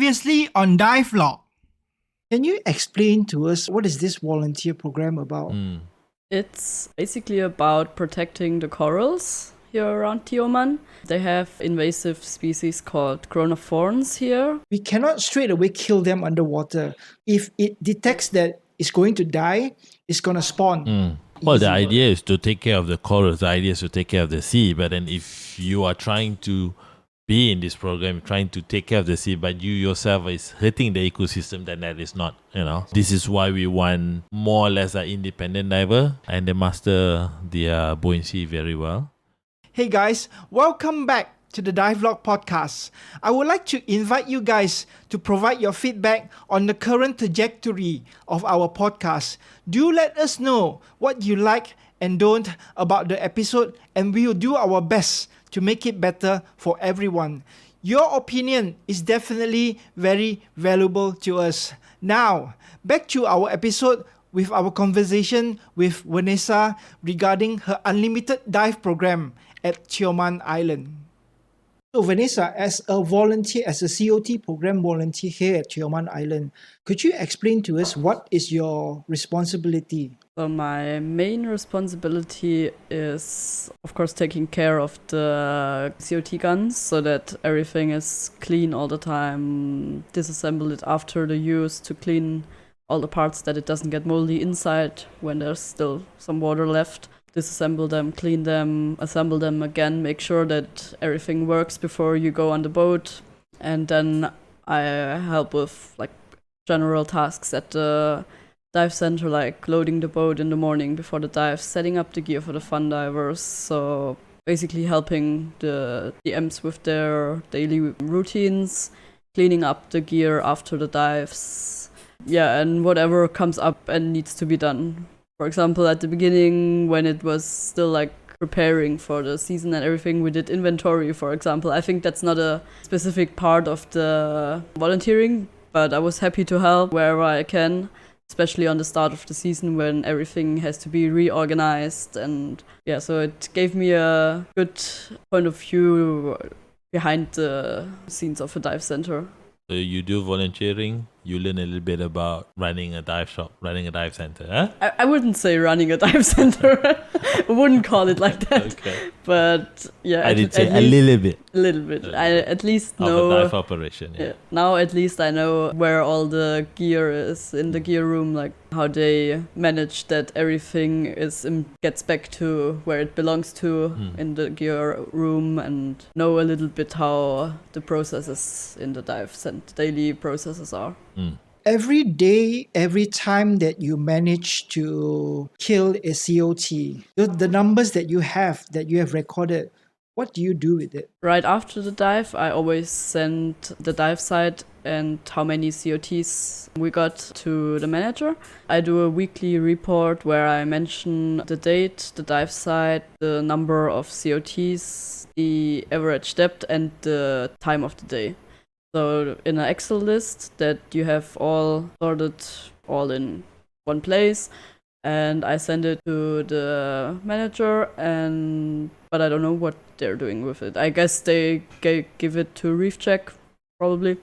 Previously on Dive Log. Can you explain to us what is this volunteer program about? It's basically about protecting the corals here around Tioman. They have invasive species called chronophorns here. We cannot straight away kill them underwater. If it detects that it's going to die, it's going to spawn. Well, the idea is to take care of the corals. The idea is to take care of the sea. But then if you are trying to be in this program, trying to take care of the sea, but you yourself is hurting the ecosystem, then that is not, This is why we want more or less an independent diver and they master their buoyancy very well. Hey guys, welcome back to the Dive Log podcast. I would like to invite you guys to provide your feedback on the current trajectory of our podcast. Do let us know what you like and don't about the episode, and we will do our best to make it better for everyone. Your opinion is definitely very valuable to us. Now, back to our episode with our conversation with Vanessa regarding her unlimited dive program at Tioman Island. So Vanessa, as a volunteer, as a COT program volunteer here at Tioman Island, could you explain to us what is your responsibility? So my main responsibility is, of course, taking care of the COT guns so that everything is clean all the time, disassemble it after the use to clean all the parts that it doesn't get moldy inside when there's still some water left. Disassemble them, clean them, assemble them again, make sure that everything works before you go on the boat. And then I help with general tasks at the dive center, like loading the boat in the morning before the dive, setting up the gear for the fun divers. So basically helping the DMs with their daily routines, cleaning up the gear after the dives. Yeah, and whatever comes up and needs to be done. For example, at the beginning, when it was still preparing for the season and everything, we did inventory, for example. I think that's not a specific part of the volunteering, but I was happy to help wherever I can, especially on the start of the season when everything has to be reorganized. And yeah, so it gave me a good point of view behind the scenes of a dive center. So you do volunteering, you learn a little bit about running a dive shop, running a dive center, huh? I wouldn't say running a dive center. I wouldn't call it like that. Okay. But yeah, I did say a little bit. A little bit. I at least know of a dive operation. Yeah. Now at least I know where all the gear is in the gear room, like how they manage that everything gets back to where it belongs to in the gear room, and know a little bit how the processes in the dive center, daily processes are. Every day, every time that you manage to kill a COT, the numbers that you have recorded, what do you do with it? Right after the dive, I always send the dive site and how many COTs we got to the manager. I do a weekly report where I mention the date, the dive site, the number of COTs, the average depth, and the time of the day. So in an Excel list that you have all sorted all in one place, and I send it to the manager, but I don't know what they're doing with it. I guess they give it to Reef Check, probably.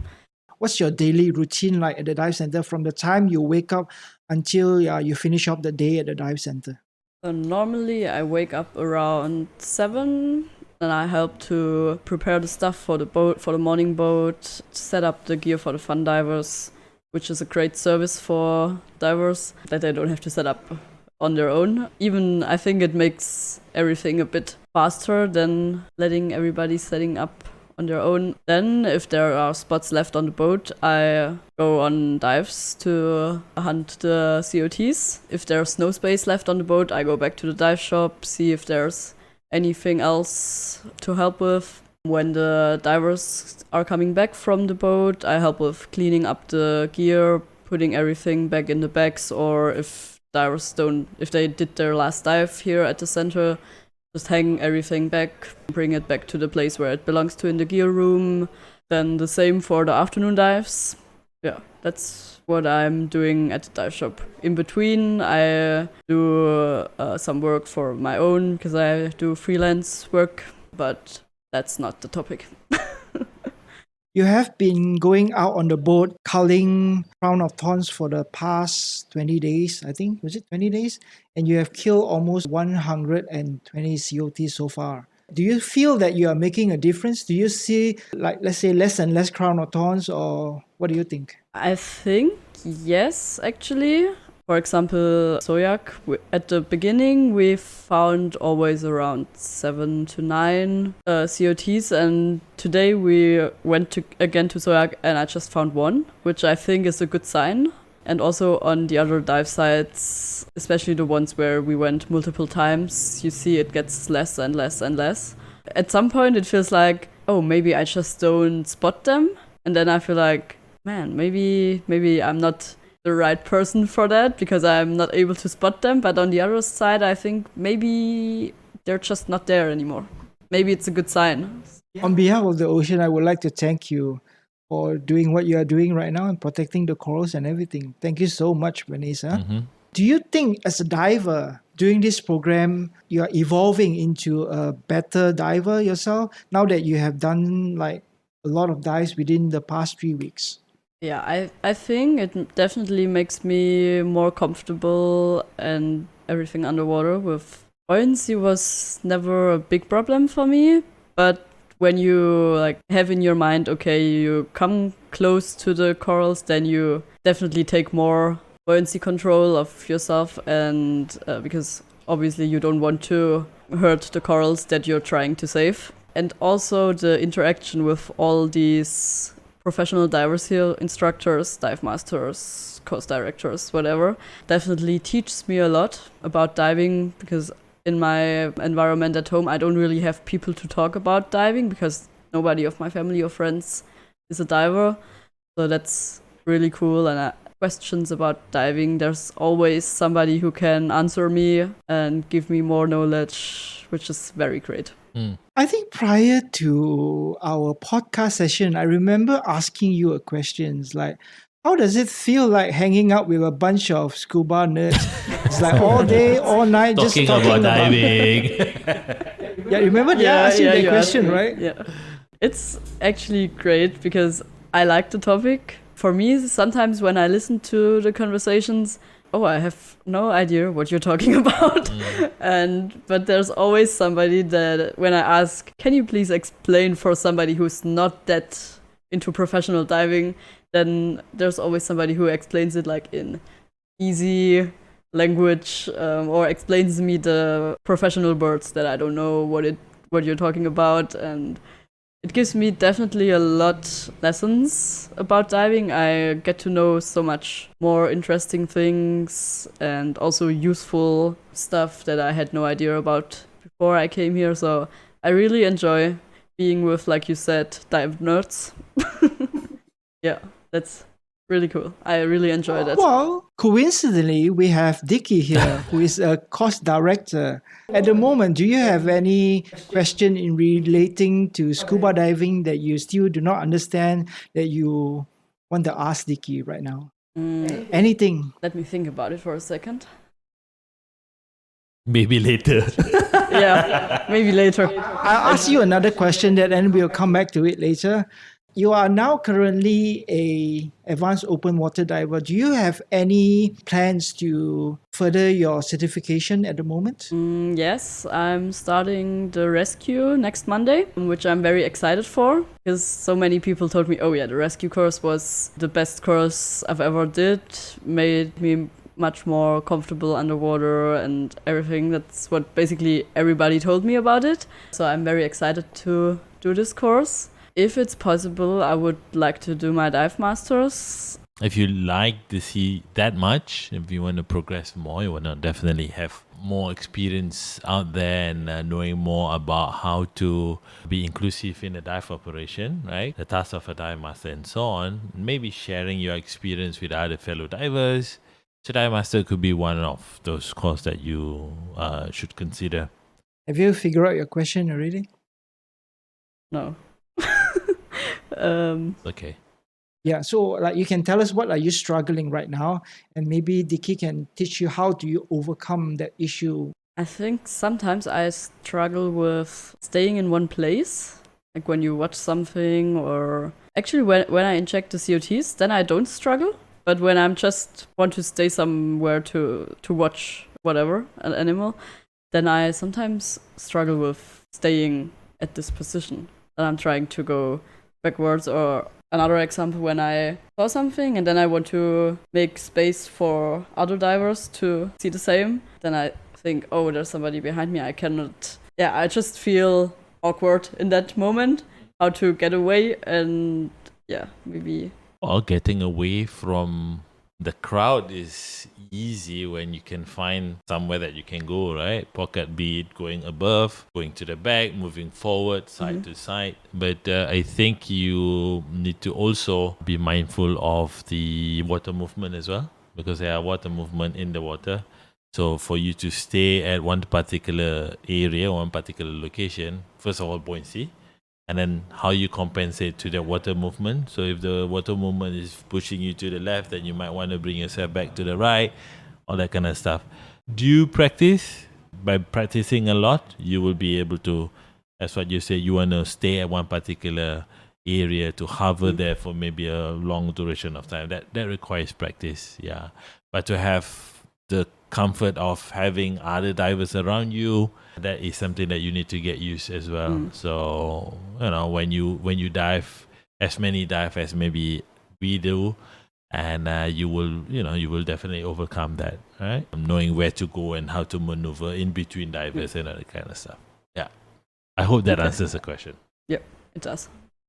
What's your daily routine like at the dive center from the time you wake up until you finish up the day at the dive center? So normally I wake up around 7. And I help to prepare the stuff for the boat, for the morning boat, set up the gear for the fun divers, which is a great service for divers that they don't have to set up on their own. Even I think it makes everything a bit faster than letting everybody setting up on their own. Then if there are spots left on the boat, I go on dives to hunt the COTs. If there's no space left on the boat, I go back to the dive shop, see if there's anything else to help with. When the divers are coming back from the boat, I help with cleaning up the gear, putting everything back in the bags, or if they did their last dive here at the center, just hang everything back, bring it back to the place where it belongs to in the gear room. Then the same for the afternoon dives. Yeah, that's what I'm doing at the dive shop. In between, I do some work for my own, because I do freelance work, but that's not the topic. You have been going out on the boat culling crown of thorns for the past 20 days, I think. Was it 20 days? And you have killed almost 120 COT so far. Do you feel that you are making a difference? Do you see, like, let's say, less and less crown of thorns, or what do you think? I think yes, actually. For example, Soyak, at the beginning we found always around 7 to 9 COTs, and today we went again to Soyak and I just found one, which I think is a good sign. And also on the other dive sites, especially the ones where we went multiple times, you see it gets less and less and less. At some point it feels like, oh, maybe I just don't spot them. And then I feel like, man, maybe I'm not the right person for that because I'm not able to spot them. But on the other side, I think maybe they're just not there anymore. Maybe it's a good sign. On behalf of the ocean, I would like to thank you for doing what you are doing right now and protecting the corals and everything. Thank you so much, Vanessa. Do you think, as a diver, during this program, you are evolving into a better diver yourself now that you have done like a lot of dives within the past 3 weeks? Yeah, I think it definitely makes me more comfortable and everything underwater. With buoyancy was never a big problem for me, but when you like have in your mind, okay, you come close to the corals, then you definitely take more buoyancy control of yourself, and because obviously you don't want to hurt the corals that you're trying to save. And also the interaction with all these professional divers here, instructors, dive masters, course directors, whatever, definitely teaches me a lot about diving, because in my environment at home, I don't really have people to talk about diving because nobody of my family or friends is a diver. So that's really cool. And questions about diving, there's always somebody who can answer me and give me more knowledge, which is very great. I think prior to our podcast session, I remember asking you a question like, how does it feel like hanging out with a bunch of scuba nerds? It's like all day, all night, just talking about diving. Yeah, remember they asked you that question, right? Yeah. It's actually great because I like the topic. For me, sometimes when I listen to the conversations, I have no idea what you're talking about. But there's always somebody that when I ask, can you please explain for somebody who's not that into professional diving, then there's always somebody who explains it like in easy language, or explains me the professional words that I don't know what you're talking about, and it gives me definitely a lot lessons about diving. I get to know so much more interesting things and also useful stuff that I had no idea about before I came here. So I really enjoy being with, like you said, dive nerds. Yeah, that's really cool. I really enjoy that. Well, coincidentally, we have Dicky here, who is a course director. At the moment, do you have any question in relating to scuba diving that you still do not understand that you want to ask Dicky right now? Anything? Let me think about it for a second. Maybe later. Yeah, maybe later. I'll ask you another question that then we'll come back to it later. You are now currently a advanced open water diver. Do you have any plans to further your certification at the moment? Yes, I'm starting the rescue next Monday, which I'm very excited for because so many people told me, the rescue course was the best course I've ever did, made me much more comfortable underwater and everything. That's what basically everybody told me about it. So I'm very excited to do this course. If it's possible, I would like to do my dive masters. If you like the sea that much, if you want to progress more, you want to definitely have more experience out there and knowing more about how to be inclusive in a dive operation, right? The task of a dive master and so on. Maybe sharing your experience with other fellow divers. So dive master could be one of those courses that you should consider. Have you figured out your question already? No. Okay. Yeah, so like you can tell us what are you struggling right now, and maybe Dicky can teach you how do you overcome that issue. I think sometimes I struggle with staying in one place Like when you watch something, or actually when I inject the COTs, then I don't struggle. But when I'm just want to stay somewhere to watch whatever, an animal, then I sometimes struggle with staying at this position. And I'm trying to go backwards. Or another example, when I saw something and then I want to make space for other divers to see the same, then I think, oh, there's somebody behind me. I cannot. Yeah, I just feel awkward in that moment, how to get away, and yeah, maybe. Well, getting away from the crowd is easy when you can find somewhere that you can go, right? Pocket, be it going above, going to the back, moving forward, side to side. But I think you need to also be mindful of the water movement as well, because there are water movement in the water. So for you to stay at one particular area, one particular location, first of all, buoyancy, and then how you compensate to the water movement. So if the water movement is pushing you to the left, then you might want to bring yourself back to the right, all that kind of stuff. Do you practice? By practicing a lot, you will be able to, that's what you say, you want to stay at one particular area to hover there for maybe a long duration of time. That requires practice, yeah. But to have the comfort of having other divers around you, that is something that you need to get used as well. So when you dive, as many dive as maybe we do, and you will definitely overcome that, right? Knowing where to go and how to maneuver in between divers and other kind of stuff. Yeah, I hope that answers the question. Yep, it does.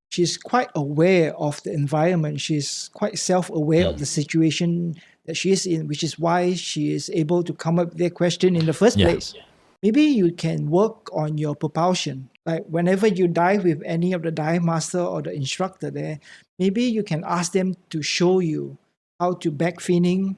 She's quite aware of the environment. She's quite self-aware of the situation that she is in, which is why she is able to come up with that question in the first place. Maybe you can work on your propulsion. Like whenever you dive with any of the dive master or the instructor there, maybe you can ask them to show you how to back finning,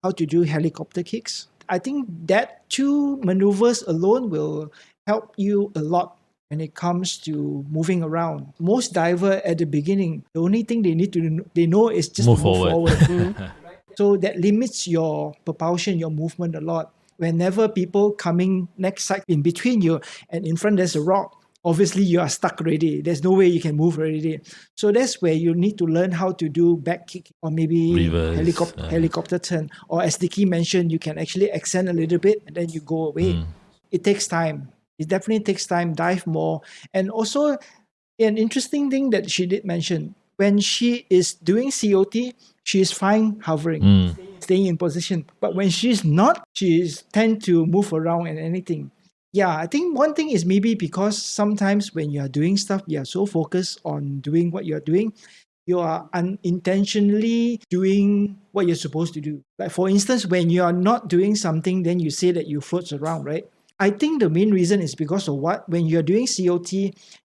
how to do helicopter kicks. I think that two maneuvers alone will help you a lot when it comes to moving around. Most diver at the beginning, the only thing they know is just Move to move forward. forward. So that limits your propulsion, your movement a lot. Whenever people coming next side in between you and in front there's a rock, obviously you are stuck already. There's no way you can move already. So that's where you need to learn how to do back kick or maybe Reverse, helicopter turn. Or as Dicky mentioned, you can actually extend a little bit and then you go away. It takes time. It definitely takes time, dive more. And also an interesting thing that she did mention, when she is doing COT, she is fine hovering, staying in position. But when she's not, she tend to move around and anything. Yeah, I think one thing is maybe because sometimes when you are doing stuff, you are so focused on doing what you're doing, you are unintentionally doing what you're supposed to do. Like for instance, when you are not doing something, then you say that you float around, right? I think the main reason is because of what? When you're doing COT,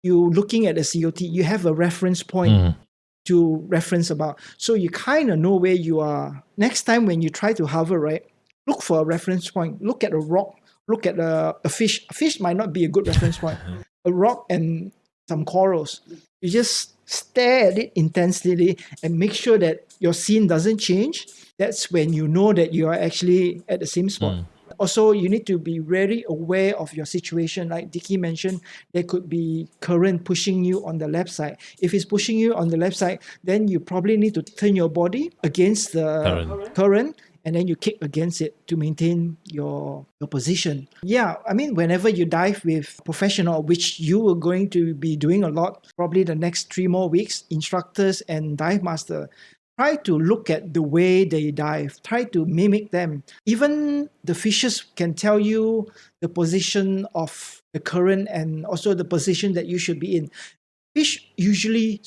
you're looking at the COT, you have a reference point to reference about. So you kind of know where you are. Next time when you try to hover, right, look for a reference point. Look at a rock. Look at a fish. A fish might not be a good reference point. A rock and some corals. You just stare at it intensely and make sure that your scene doesn't change. That's when you know that you are actually at the same spot. Also, you need to be very aware of your situation. Like Dicky mentioned, there could be current pushing you on the left side. If it's pushing you on the left side, then you probably need to turn your body against the current and then you kick against it to maintain your position. Yeah, I mean, whenever you dive with professional, which you are going to be doing a lot, probably the next 3 more weeks, instructors and dive master, try to look at the way they dive. Try to mimic them. Even the fishes can tell you the position of the current and also the position that you should be in. Fish usually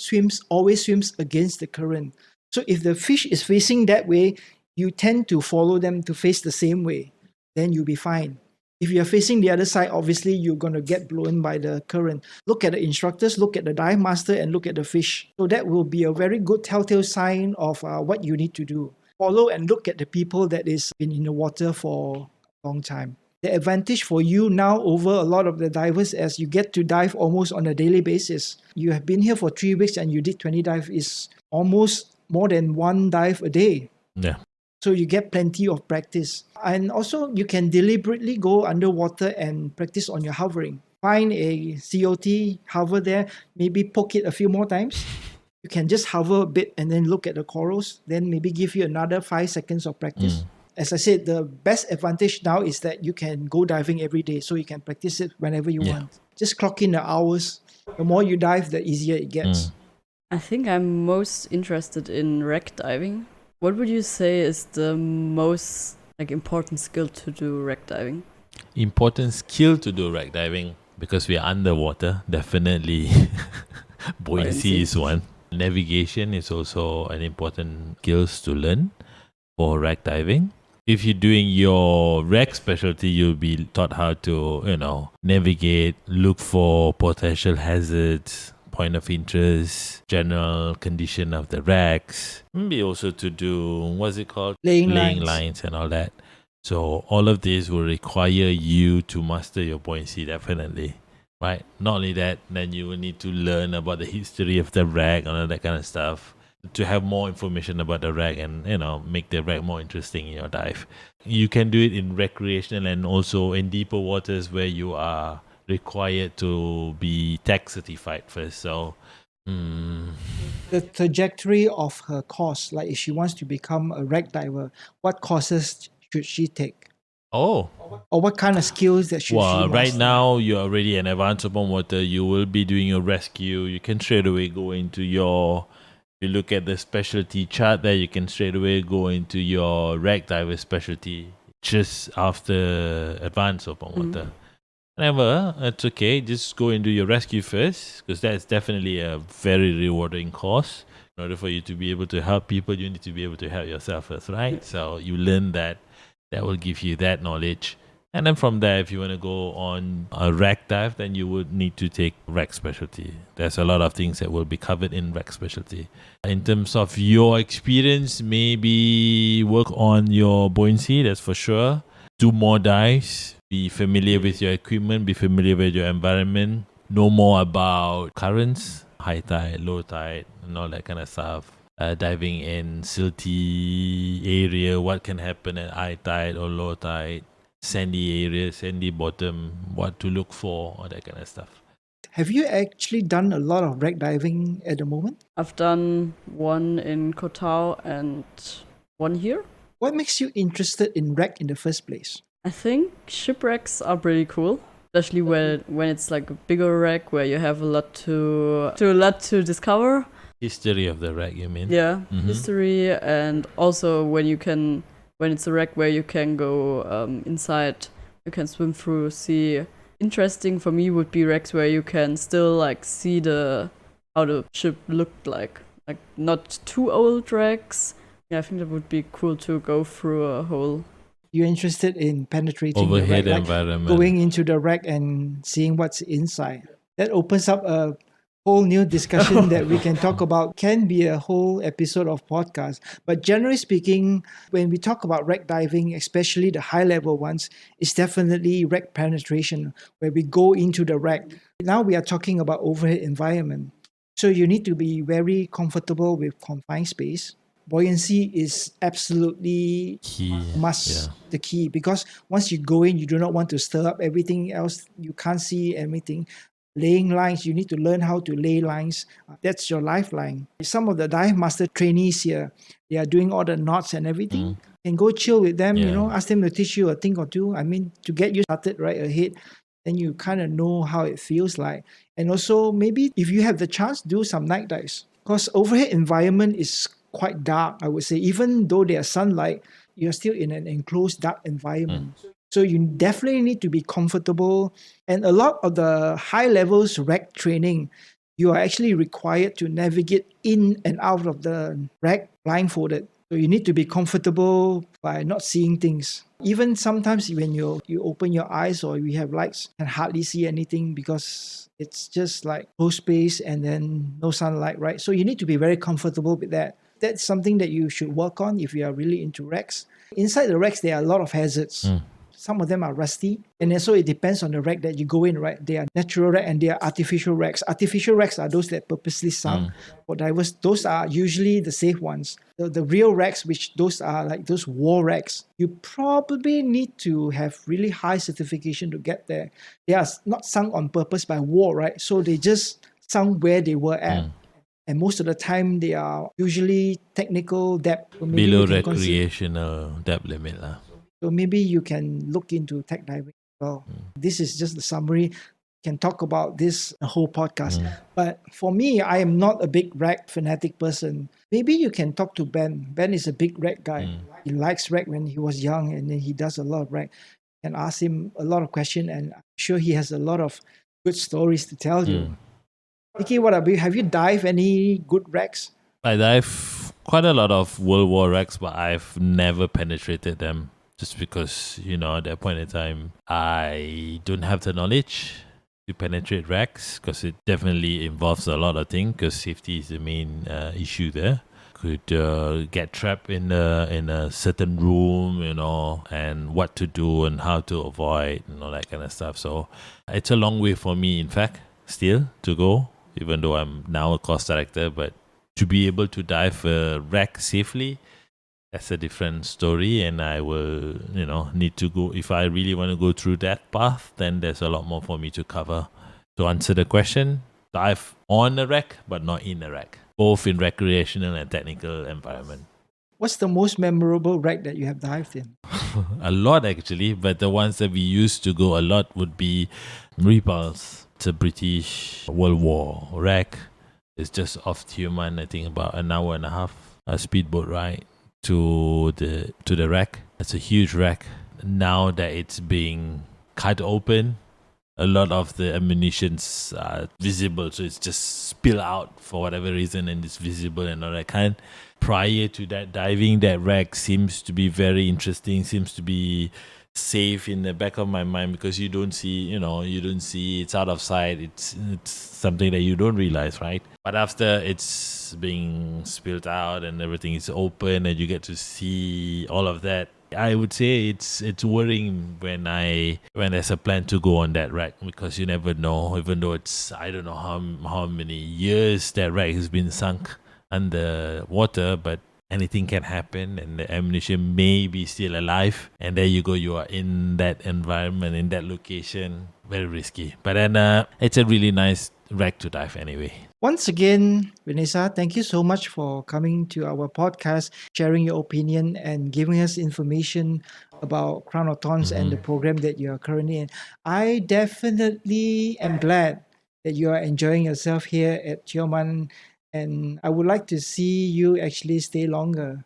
always swims against the current. So if the fish is facing that way, you tend to follow them to face the same way. Then you'll be fine. If you're facing the other side, obviously you're going to get blown by the current. Look at the instructors, look at the dive master, and look at the fish. So that will be a very good telltale sign of what you need to do. Follow and look at the people that is been in the water for a long time. The advantage for you now over a lot of the divers as you get to dive almost on a daily basis. You have been here for 3 weeks and you did 20 dive is almost more than 1 dive a day. Yeah. So you get plenty of practice. And also you can deliberately go underwater and practice on your hovering. find a COT, hover there, maybe poke it a few more times. You can just hover a bit and then look at the corals, then maybe give you another 5 seconds of practice. As I said, the best advantage now is that you can go diving every day, so you can practice it whenever you want. Just clock in the hours. The more you dive, the easier it gets. I think I'm most interested in wreck diving. What would you say is the most important skill to do wreck diving? Important skill to do wreck diving, because we are underwater, definitely buoyancy is one. Navigation is also an important skills to learn for wreck diving. If you're doing your wreck specialty, you'll be taught how to, navigate, look for potential hazards, point of interest, general condition of the wrecks. Maybe also to do, what's it called? Laying lines and all that. So all of this will require you to master your buoyancy, definitely. Right? Not only that, then you will need to learn about the history of the wreck and all that kind of stuff to have more information about the wreck and, make the wreck more interesting in your dive. You can do it in recreational and also in deeper waters where you are required to be tech certified first. So, The trajectory of her course, like if she wants to become a wreck diver, what courses should she take? Oh, Or what kind of skills that should she well, right master? now you're already an advanced open water. You will be doing your rescue. You can straight away go into you look at the specialty chart there, you can straight away go into your wreck diver specialty just after advanced open water. However, it's okay. Just go and do your rescue first, because that's definitely a very rewarding course. In order for you to be able to help people, you need to be able to help yourself first, right? So you learn that. That will give you that knowledge. And then from there, if you want to go on a wreck dive, then you would need to take wreck specialty. There's a lot of things that will be covered in wreck specialty. In terms of your experience, maybe work on your buoyancy, that's for sure. Do more dives. Be familiar with your equipment. Be familiar with your environment. Know more about currents, high tide, low tide, and all that kind of stuff. Diving in silty area, what can happen at high tide or low tide, sandy area, sandy bottom, what to look for, all that kind of stuff. Have you actually done a lot of wreck diving at the moment? I've done one in Koh Tao and one here. What makes you interested in wreck in the first place? I think shipwrecks are pretty cool, especially when it's like a bigger wreck where you have a lot to discover. History of the wreck, you mean? Yeah, history, and also when it's a wreck where you can go inside, you can swim through, see. Interesting for me would be wrecks where you can still see how the ship looked like not too old wrecks. Yeah, I think that would be cool to go through a whole. You're interested in penetrating Overhead the wreck, environment. going into the wreck and seeing what's inside. That opens up a whole new discussion that we can talk about. Can be a whole episode of podcast. But generally speaking, when we talk about wreck diving, especially the high level ones, it's definitely wreck penetration, where we go into the wreck. Now we are talking about overhead environment. So you need to be very comfortable with confined space. Buoyancy is absolutely Key. the key, because once you go in, you do not want to stir up everything else. You can't see everything. Laying lines, you need to learn how to lay lines. That's your lifeline. Some of the dive master trainees here, they are doing all the knots and everything. And go chill with them, ask them to teach you a thing or two. I mean, to get you started right ahead, then you kind of know how it feels like. And also, maybe if you have the chance, do some night dives. Because overhead environment is quite dark, I would say. Even though there's sunlight, you're still in an enclosed dark environment. So you definitely need to be comfortable. And a lot of the high levels wreck training, you are actually required to navigate in and out of the wreck blindfolded. So you need to be comfortable by not seeing things. Even sometimes when you open your eyes or you have lights, you can hardly see anything because it's just like closed space and then no sunlight, right? So you need to be very comfortable with that. That's something that you should work on if you are really into wrecks. Inside the wrecks, there are a lot of hazards. some of them are rusty. And then so it depends on the rack that you go in, right? They are natural rack and they are artificial racks. Artificial racks are those that purposely sunk for divers. Those are usually the safe ones. The real racks, which those are like those war racks, you probably need to have really high certification to get there. They are not sunk on purpose by war, right? So they just sunk where they were at. And most of the time, they are usually technical depth. So maybe Below you can recreational depth limit lah. so maybe you can look into tech diving as well. This is just the summary. Can talk about this the whole podcast. But for me, I am not a big rack fanatic person. Maybe you can talk to Ben. Ben is a big rack guy. He likes rack when he was young, and then he does a lot of rack. And ask him a lot of questions, and I'm sure he has a lot of good stories to tell you. Vicky, what about you? Have you dived any good racks? I dive quite a lot of World War wrecks, but I've never penetrated them just because, at that point in time, I don't have the knowledge to penetrate wrecks because it definitely involves a lot of things because safety is the main issue there. Could get trapped in a certain room, and what to do and how to avoid and all that kind of stuff. So it's a long way for me, in fact, still to go, even though I'm now a course director, but to be able to dive a wreck safely, that's a different story, and I will, need to go. If I really want to go through that path, then there's a lot more for me to cover. To answer the question, dive on a wreck, but not in a wreck, both in recreational and technical environment. What's the most memorable wreck that you have dived in? A lot actually, but the ones that we used to go a lot would be Repulse. It's a British World War wreck. It's just off Tioman, I think about an hour and a half, a speedboat ride to the wreck. It's a huge wreck. Now that it's being cut open, a lot of the ammunitions are visible, so it's just spill out for whatever reason, and it's visible and all that kind. Prior to that, diving that wreck seems to be very interesting, seems to be safe in the back of my mind because you don't see, it's out of sight. It's something that you don't realize, right? But after it's being spilled out and everything is open and you get to see all of that, I would say it's worrying when there's a plan to go on that wreck because you never know, even though it's, I don't know how many years that wreck has been sunk under water, but anything can happen and the ammunition may be still alive, and there you go, you are in that environment, in that location. Very risky, but then it's a really nice wreck to dive anyway. Once again, Vanessa, thank you so much for coming to our podcast, sharing your opinion and giving us information about Crown of Thorns and the program that you are currently in. I definitely am glad that you are enjoying yourself here at Tioman, and I would like to see you actually stay longer.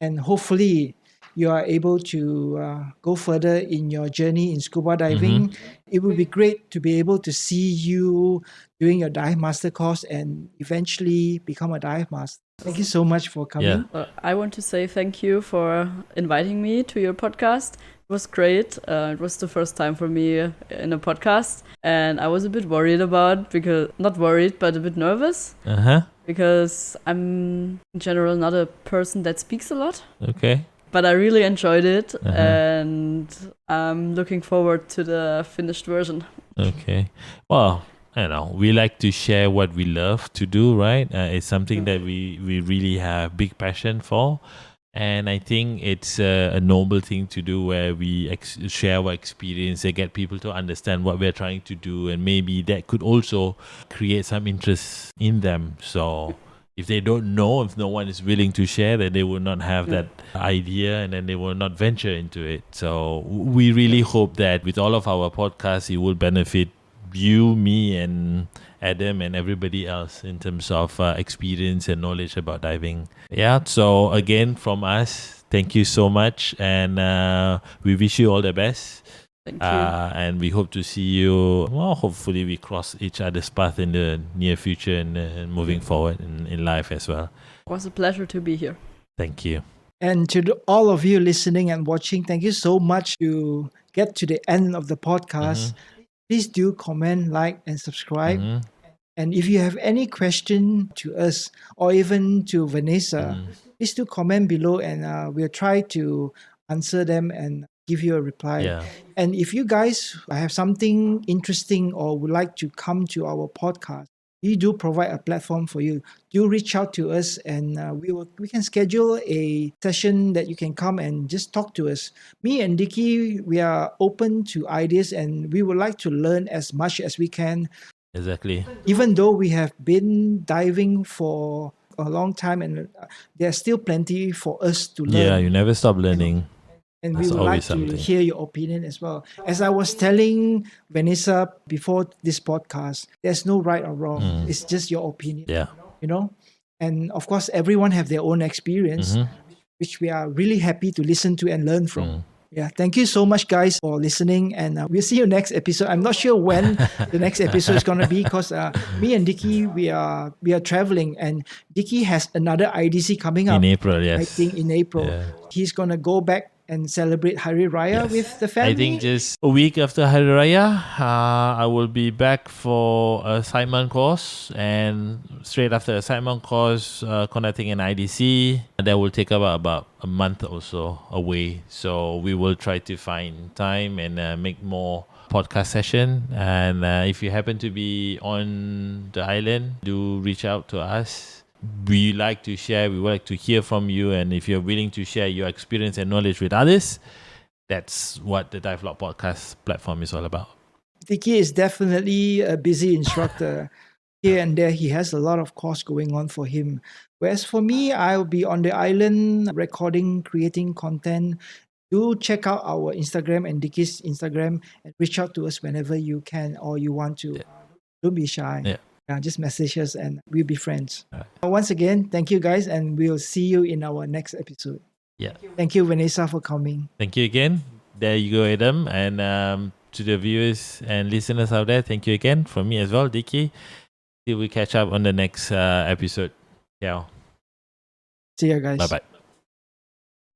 And hopefully you are able to go further in your journey in scuba diving. It would be great to be able to see you doing your dive master course and eventually become a dive master. Thank you so much for coming. I want to say thank you for inviting me to your podcast. It was great. It was the first time for me in a podcast, and I was a bit worried not worried, but a bit nervous. Because I'm in general not a person that speaks a lot. Okay. But I really enjoyed it, and I'm looking forward to the finished version. Okay. Well, we like to share what we love to do, right? It's something that we really have big passion for. And I think it's a noble thing to do where we share our experience and get people to understand what we're trying to do. And maybe that could also create some interest in them. So if they don't know, if no one is willing to share, then they will not have that idea and then they will not venture into it. So we really hope that with all of our podcasts, it will benefit you, me, and Adam and everybody else in terms of experience and knowledge about diving. Yeah, so again from us, thank you so much, and we wish you all the best. Thank you. And we hope to see you, well, hopefully we cross each other's path in the near future and moving forward in life as well. It was a pleasure to be here. Thank you. And to all of you listening and watching, thank you so much to get to the end of the podcast. Please do comment, like, and subscribe. And if you have any question to us or even to Vanessa, please do comment below and we'll try to answer them and give you a reply. Yeah. And if you guys have something interesting or would like to come to our podcast, we do provide a platform for you. Do reach out to us, and we can schedule a session that you can come and just talk to us. Me and Dicky, we are open to ideas, and we would like to learn as much as we can. Exactly. Even though we have been diving for a long time, and there's still plenty for us to learn. Yeah, you never stop learning. And we There's would like always to something. hear your opinion as well. As I was telling Vanessa before this podcast, there's no right or wrong. It's just your opinion. Yeah. You know? And of course, everyone have their own experience, which we are really happy to listen to and learn from. Yeah, thank you so much, guys, for listening, and we'll see you next episode. I'm not sure when the next episode is gonna be, because me and Dicky, we are traveling, and Dicky has another IDC coming up In April, yes. I think in April. Yeah. He's gonna go back and celebrate Hari Raya Yes. with the family. I think just a week after Hari Raya, I will be back for a Simon course, and straight after a Simon course, conducting an IDC. That will take about a month or so away. So we will try to find time and make more podcast session. And if you happen to be on the island, do reach out to us. We like to share, we would like to hear from you, and if you're willing to share your experience and knowledge with others, that's what the Dive Log podcast platform is all about. Dicky is definitely a busy instructor. Here and there, he has a lot of course going on for him. Whereas for me, I'll be on the island recording, creating content. Do check out our Instagram and Dicky's Instagram, and reach out to us whenever you can or you want to. Yeah. Don't be shy. Yeah. Just message us and we'll be friends. All right. Once again, thank you guys, and we'll see you in our next episode. Yeah. Thank you, Vanessa, for coming. Thank you again. There you go, Adam. And to the viewers and listeners out there, thank you again from me as well, Dicky. Till we catch up on the next episode. Yeah. See you guys. Bye bye.